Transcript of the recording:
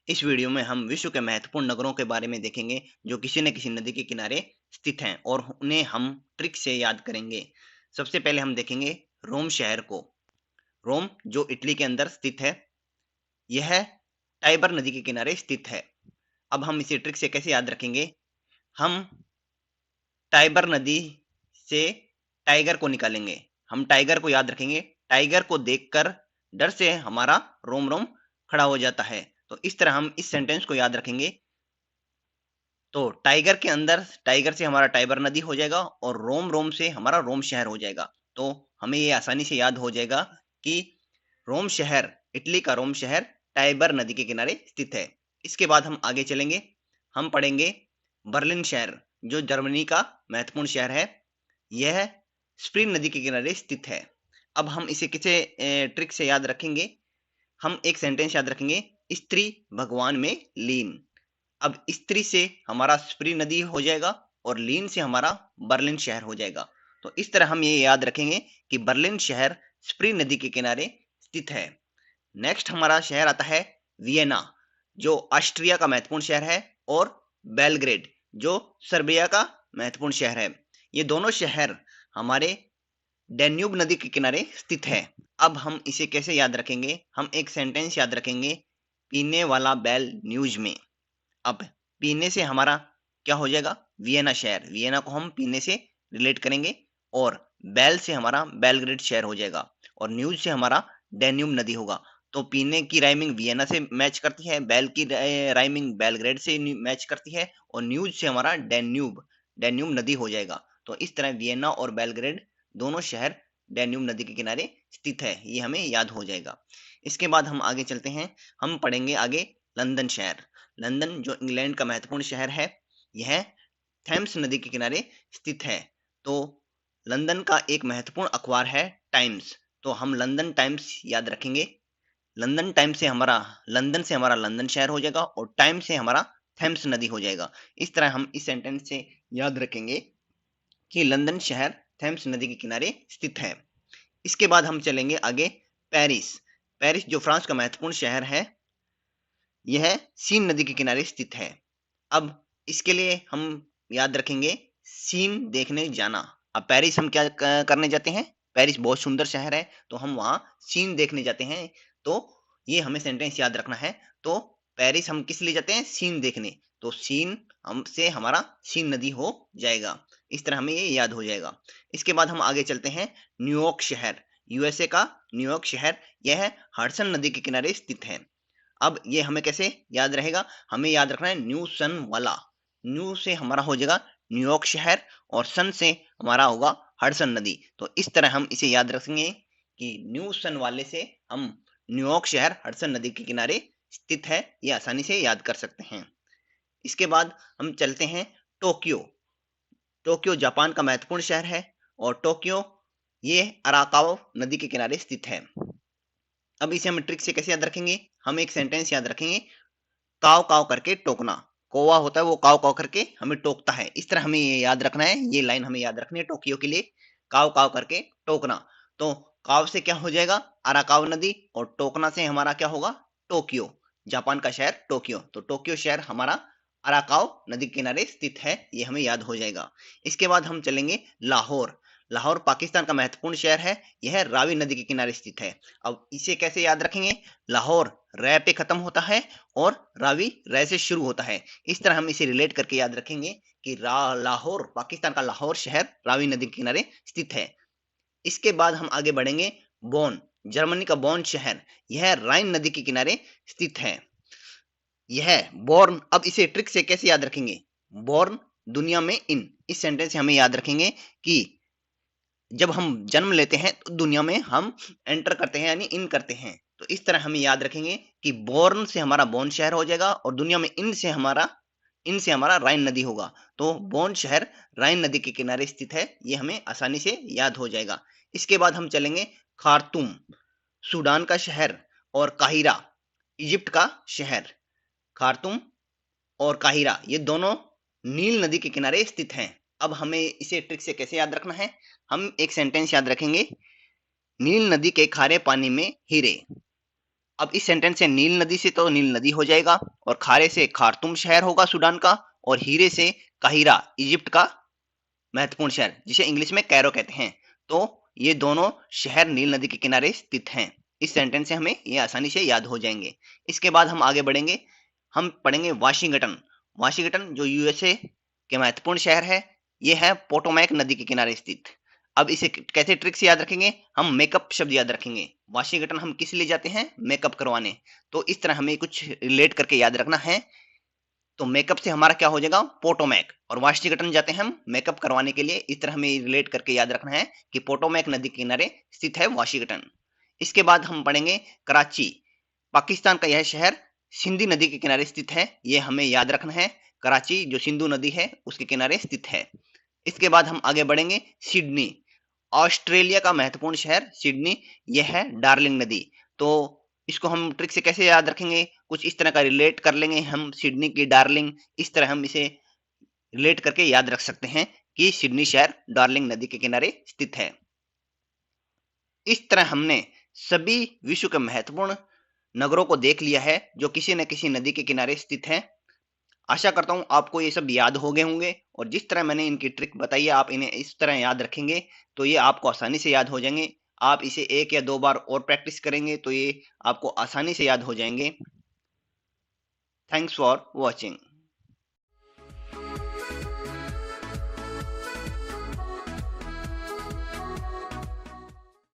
इस वीडियो में हम विश्व के महत्वपूर्ण नगरों के बारे में देखेंगे जो किसी न किसी नदी के किनारे स्थित हैं और उन्हें हम ट्रिक से याद करेंगे। सबसे पहले हम देखेंगे रोम शहर को। रोम जो इटली के अंदर स्थित है, यह टाइबर नदी के किनारे स्थित है। अब हम इसे ट्रिक से कैसे याद रखेंगे? हम टाइबर नदी से टाइगर को निकालेंगे। हम टाइगर को याद रखेंगे। टाइगर को देखकर डर से हमारा रोम रोम खड़ा हो जाता है। तो इस तरह हम इस सेंटेंस को याद रखेंगे। तो टाइगर के अंदर टाइगर से हमारा टाइबर नदी हो जाएगा और रोम रोम से हमारा रोम शहर हो जाएगा। तो हमें ये आसानी से याद हो जाएगा कि रोम शहर, इटली का रोम शहर टाइबर नदी के किनारे स्थित है। इसके बाद हम आगे चलेंगे। हम पढ़ेंगे बर्लिन शहर जो जर्मनी का महत्वपूर्ण शहर है। यह स्प्रिंग नदी के किनारे स्थित है। अब हम इसे किसे ट्रिक से याद रखेंगे? हम एक सेंटेंस याद रखेंगे, स्त्री भगवान में लीन। अब स्त्री से हमारा स्प्री नदी हो जाएगा और लीन से हमारा बर्लिन शहर हो जाएगा। तो इस तरह हम ये याद रखेंगे कि बर्लिन शहर स्प्री नदी के किनारे स्थित है। नेक्स्ट हमारा शहर आता है वियना जो ऑस्ट्रिया का महत्वपूर्ण शहर है और बेलग्रेड जो सर्बिया का महत्वपूर्ण शहर है। ये दोनों शहर हमारे डैन्यूब नदी के किनारे स्थित है। अब हम इसे कैसे याद रखेंगे? हम एक सेंटेंस याद रखेंगे, पीने वाला बैल न्यूज में। अब पीने से हमारा क्या हो जाएगा? वियना शहर। वियना को हम पीने से रिलेट करेंगे और बेल से हमारा बेलग्रेड शहर हो जाएगा और न्यूज से हमारा डैन्यूब नदी होगा। तो पीने की राइमिंग वियना से मैच करती है, बेल की राइमिंग बेलग्रेड से मैच करती है और न्यूज से हमारा डैन्यूब डैन्यूब नदी हो जाएगा। तो इस तरह वियना और बेलग्रेड दोनों शहर डैन्यूब नदी के किनारे स्थित है। ये हमें याद हो जाएगा। इसके बाद हम आगे चलते हैं। हम पढ़ेंगे आगे लंदन शहर। लंदन जो इंग्लैंड का महत्वपूर्ण शहर है, यह थेम्स नदी के किनारे स्थित है। तो लंदन का एक महत्वपूर्ण अखबार है टाइम्स। तो हम लंदन टाइम्स याद रखेंगे। लंदन टाइम्स से हमारा लंदन से हमारा लंदन शहर हो जाएगा और टाइम्स से हमारा थेम्स नदी हो जाएगा। इस तरह हम इस सेंटेंस से याद रखेंगे कि लंदन शहर थेम्स नदी के किनारे स्थित है। इसके बाद हम चलेंगे आगे पेरिस। पेरिस जो फ्रांस का महत्वपूर्ण शहर है, यह सीन नदी के किनारे स्थित है। अब इसके लिए हम याद रखेंगे सीन देखने जाना। अब पेरिस हम क्या करने जाते हैं? पेरिस बहुत सुंदर शहर है तो हम वहाँ सीन देखने जाते हैं। तो ये हमें सेंटेंस याद रखना है। तो पेरिस हम किस लिए जाते हैं? सीन देखने। तो सीन हमसे हमारा सीन नदी हो जाएगा। इस तरह हमें ये याद हो जाएगा। इसके बाद हम आगे चलते हैं न्यूयॉर्क शहर। यूएसए का न्यूयॉर्क शहर, यह हडसन नदी के किनारे स्थित है। अब ये हमें कैसे याद रहेगा? हमें याद रखना है न्यू सन वाला। न्यू से हमारा हो जाएगा न्यूयॉर्क शहर और सन से हमारा होगा हडसन नदी। तो इस तरह हम इसे याद रखेंगे कि न्यू सन वाले से हम न्यूयॉर्क शहर हडसन नदी के किनारे स्थित है। ये आसानी से याद कर सकते हैं। इसके बाद हम चलते हैं टोक्यो। टोक्यो जापान का महत्वपूर्ण शहर है और टोक्यो ये अराकावा नदी के किनारे स्थित है। अब इसे हम ट्रिक से कैसे याद रखेंगे? हम एक सेंटेंस याद रखेंगे, काव काव करके टोकना। कौवा होता है वो काव काव करके हमें टोकता है। इस तरह हमें ये याद रखना है। ये लाइन हमें याद रखनी है टोक्यो के लिए, काव काव करके टोकना। तो काव से क्या हो जाएगा? अराकावा नदी और टोकना से हमारा क्या होगा? टोक्यो, जापान का शहर टोक्यो। तो टोक्यो शहर हमारा अराकाव नदी के किनारे स्थित है। ये हमें याद हो जाएगा। इसके बाद हम चलेंगे लाहौर। लाहौर पाकिस्तान का महत्वपूर्ण शहर है। यह रावी नदी के किनारे स्थित है। अब इसे कैसे याद रखेंगे? लाहौर रै पे खत्म होता है और रावी रै से शुरू होता है। इस तरह हम इसे रिलेट करके याद रखेंगे कि लाहौर पाकिस्तान का लाहौर शहर रावी नदी के किनारे स्थित है। इसके बाद हम आगे बढ़ेंगे बोन। जर्मनी का बोन शहर, यह राइन नदी के किनारे स्थित है। यह बोर्न, अब इसे ट्रिक से कैसे याद रखेंगे? बोर्न दुनिया में इन, इस सेंटेंस से हमें याद रखेंगे कि जब हम जन्म लेते हैं तो दुनिया में हम एंटर करते हैं यानी इन करते हैं। तो इस तरह हमें याद रखेंगे कि बोर्न से हमारा बोन शहर हो जाएगा और दुनिया में इन से हमारा राइन नदी होगा। तो बोन शहर राइन नदी के किनारे स्थित है। ये हमें आसानी से याद हो जाएगा। इसके बाद हम चलेंगे खार्तूम, सूडान का शहर, और काहिरा, इजिप्ट का शहर। खार्तूम और काहिरा ये दोनों नील नदी के किनारे स्थित हैं। अब हमें इसे ट्रिक से कैसे याद रखना है? हम एक सेंटेंस याद रखेंगे, नील नदी के खारे पानी में हीरे। अब इस सेंटेंस से नील नदी से तो नील नदी हो जाएगा, और खारे से खार्तुम शहर होगा सूडान का, और हीरे से काहिरा इजिप्ट का महत्वपूर्ण शहर, जिसे इंग्लिश में कैरो कहते हैं। तो ये दोनों शहर नील नदी के किनारे स्थित हैं। इस सेंटेंस से हमें ये आसानी से याद हो जाएंगे। इसके बाद हम आगे बढ़ेंगे, हम पढ़ेंगे वाशिंगटन। वाशिंगटन जो यूएसए के महत्वपूर्ण शहर है, ये है पोटोमैक नदी के किनारे स्थित। अब इसे कैसे ट्रिक से याद रखेंगे, हम मेकअप शब्द याद रखेंगे। वाशिंगटन हम किस लिए जाते हैं, मेकअप करवाने। तो इस तरह हमें कुछ रिलेट करके याद रखना है। तो मेकअप से हमारा क्या हो जाएगा, पोटोमैक, और वाशिंगटन जाते हैं हम मेकअप करवाने के लिए। इस तरह हमें रिलेट करके याद रखना है कि पोटोमैक नदी के किनारे स्थित है वाशिंगटन। इसके बाद हम पढ़ेंगे कराची। पाकिस्तान का यह शहर सिंधु नदी के किनारे स्थित है, यह हमें याद रखना है। कराची जो सिंधु नदी है उसके किनारे स्थित है। इसके बाद हम आगे बढ़ेंगे सिडनी। ऑस्ट्रेलिया का महत्वपूर्ण शहर सिडनी, यह है डार्लिंग नदी। तो इसको हम ट्रिक से कैसे याद रखेंगे, कुछ इस तरह का रिलेट कर लेंगे हम, सिडनी की डार्लिंग, इस तरह हम इसे रिलेट करके याद रख सकते हैं कि सिडनी शहर डार्लिंग नदी के किनारे स्थित है। इस तरह हमने सभी विश्व के महत्वपूर्ण नगरों को देख लिया है जो किसी न किसी नदी के किनारे स्थित हैं। आशा करता हूं आपको ये सब याद हो गए होंगे, और जिस तरह मैंने इनकी ट्रिक बताई है आप इन्हें इस तरह याद रखेंगे तो ये आपको आसानी से याद हो जाएंगे। आप इसे 1 या 2 बार और प्रैक्टिस करेंगे तो ये आपको आसानी से याद हो जाएंगे। Thanks for watching.